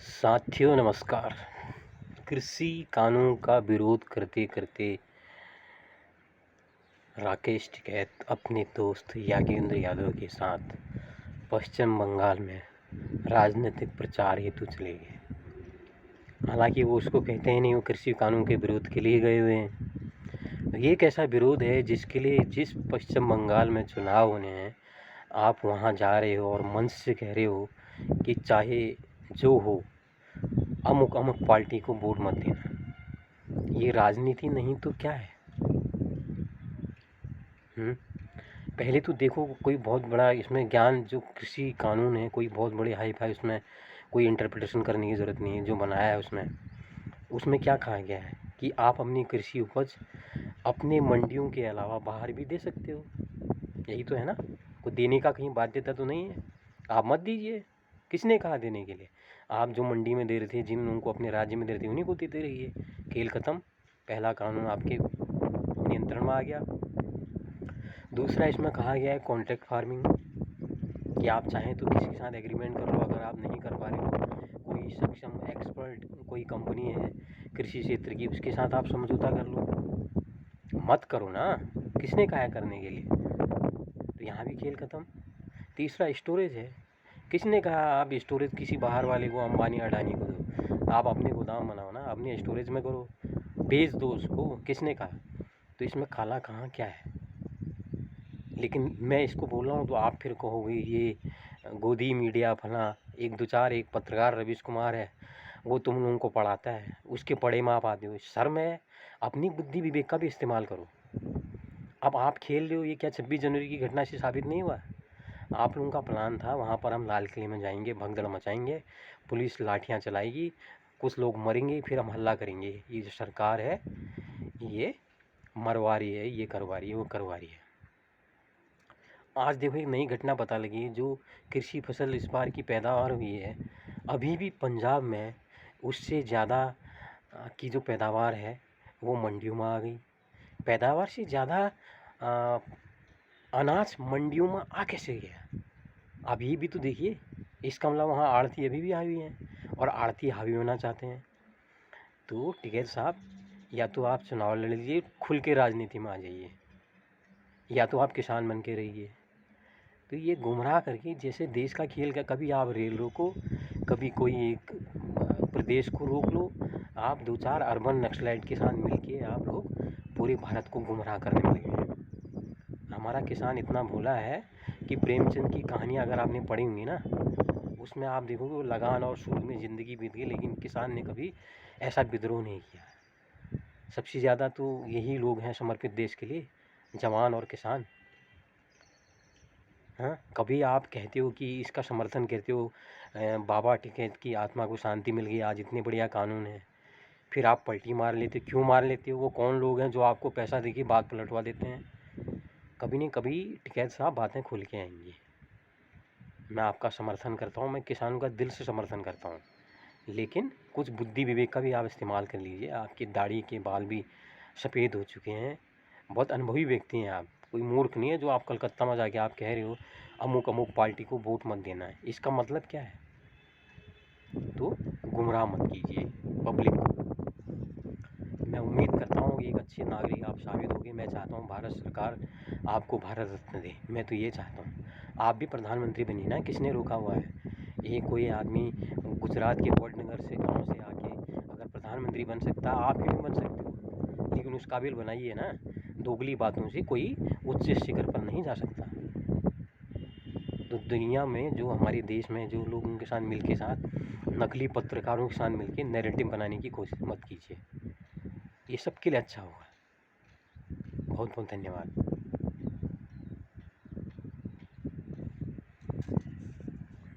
साथियों नमस्कार। कृषि कानून का विरोध करते करते राकेश टिकैत अपने दोस्त यादवेंद्र यादव के साथ पश्चिम बंगाल में राजनीतिक प्रचार हेतु चले गए। हालांकि वो उसको कहते हैं नहीं, वो कृषि कानून के विरोध के लिए गए हुए हैं। ये एक ऐसा विरोध है जिसके लिए जिस पश्चिम बंगाल में चुनाव होने हैं, आप वहाँ जा रहे हो और मंच से कह रहे हो कि चाहे जो हो अमुक अमुक पार्टी को वोट मत देना। ये राजनीति नहीं तो क्या है? पहले तो देखो, कोई बहुत बड़ा इसमें ज्ञान, जो कृषि कानून है, कोई बहुत बड़े हाई फाई उसमें कोई इंटरप्रिटेशन करने की ज़रूरत नहीं है। जो बनाया है उसमें क्या कहा गया है कि आप अपनी कृषि उपज अपने मंडियों के अलावा बाहर भी दे सकते हो। यही तो है ना? कोई देने का कहीं बाध्यता तो नहीं है। आप मत दीजिए। किसने कहा देने के लिए? आप जो मंडी में दे रहे थे, जिन उनको अपने राज्य में दे रहे थे, उन्हीं को देते रहिए। खेल ख़त्म। पहला कानून आपके नियंत्रण में आ गया। दूसरा इसमें कहा गया है कॉन्ट्रैक्ट फार्मिंग, कि आप चाहें तो किसी के साथ एग्रीमेंट कर लो। अगर आप नहीं कर पा रहे हो, कोई सक्षम एक्सपर्ट कोई कंपनी है कृषि क्षेत्र की, उसके साथ आप समझौता कर लो। मत करो ना। किसने कहा है करने के लिए? तो यहाँ भी खेल ख़त्म। तीसरा स्टोरेज है। किसने कहा आप स्टोरेज किसी बाहर वाले को, अंबानी अडानी को दो? आप अपने गोदाम बनाओ ना, अपने स्टोरेज में करो, बेच दो उसको। किसने कहा? तो इसमें काला कहाँ क्या है? लेकिन मैं इसको बोल रहा हूँ तो आप फिर कहोगे ये गोदी मीडिया फला। एक पत्रकार रवीश कुमार है, वो तुम लोगों को पढ़ाता है, उसके पढ़े में आप आते हो। सर में अपनी बुद्धि विवेक का भी इस्तेमाल करो। अब आप खेल रहे हो, ये क्या 26 जनवरी की घटना से साबित नहीं हुआ? आप लोगों का प्लान था वहाँ पर हम लाल किले में जाएंगे, भगदड़ मचाएंगे, पुलिस लाठियाँ चलाएगी, कुछ लोग मरेंगे, फिर हम हल्ला करेंगे। ये जो सरकार है ये मरवा रही है, ये करवा रही है, वो करवा रही है। आज देखो एक नई घटना पता लगी, जो कृषि फसल इस बार की पैदावार हुई है, अभी भी पंजाब में उससे ज़्यादा की जो पैदावार है वो मंडियों में आ गई। पैदावार से ज़्यादा अनाज मंडियों में आ कैसे गया? अभी भी तो देखिए, इसका मतलब वहाँ आड़ती अभी भी हावी हैं और आड़ती हावी होना चाहते हैं। तो टिकैत साहब, या तो आप चुनाव लड़ लीजिए, खुल के राजनीति में आ जाइए, या तो आप किसान बन के रहिए। तो ये गुमराह करके जैसे देश का खेल का, कभी आप रेल रोको, कभी कोई एक प्रदेश को रोक लो। आप 2-4 अर्बन नक्सलाइट के साथ मिलके आप लोग पूरे भारत को गुमराह करने लगे हैं। हमारा किसान इतना भोला है कि प्रेमचंद की कहानियाँ अगर आपने पढ़ी होंगी ना, उसमें आप देखोगे वो लगान और सूद में ज़िंदगी बीत गई, लेकिन किसान ने कभी ऐसा विद्रोह नहीं किया। सबसे ज़्यादा तो यही लोग हैं समर्पित देश के लिए, जवान और किसान। हाँ, कभी आप कहते हो कि इसका समर्थन करते हो, बाबा टिकैत की आत्मा को शांति मिल गई, आज इतने बढ़िया कानून है, फिर आप पलटी मार लेते हो। क्यों मार लेते हो? वो कौन लोग हैं जो आपको पैसा देके बात पलटवा देते हैं? कभी नहीं कभी टिकैत साहब बातें खुल के आएंगी। मैं आपका समर्थन करता हूँ, मैं किसानों का दिल से समर्थन करता हूँ, लेकिन कुछ बुद्धि विवेक का भी आप इस्तेमाल कर लीजिए। आपकी दाढ़ी के बाल भी सफ़ेद हो चुके हैं, बहुत अनुभवी व्यक्ति हैं आप, कोई मूर्ख नहीं है जो आप कलकत्ता में जाके आप कह रहे हो अमुक अमुक पार्टी को वोट मत देना है। इसका मतलब क्या है? तो गुमराह मत कीजिए पब्लिक को। मैं उम्मीद करता हूँ कि एक अच्छे नागरिक आप साबित होंगे। मैं चाहता हूँ भारत सरकार आपको भारत रत्न दे, मैं तो ये चाहता हूँ। आप भी प्रधानमंत्री बनिए ना, किसने रोका हुआ है? ये कोई आदमी गुजरात के वडनगर से गांव से आके अगर प्रधानमंत्री बन सकता है, आप भी बन सकते हो, लेकिन उस काबिल बनाइए ना। दोगली बातों से कोई उच्च शिखर पर नहीं जा सकता। तो दुनिया में जो हमारे देश में जो लोगों के साथ मिल के साथ नकली पत्रकारों के साथ मिल के नैरेटिव बनाने की कोशिश मत कीजिए। ये सबके लिए अच्छा होगा। बहुत बहुत धन्यवाद।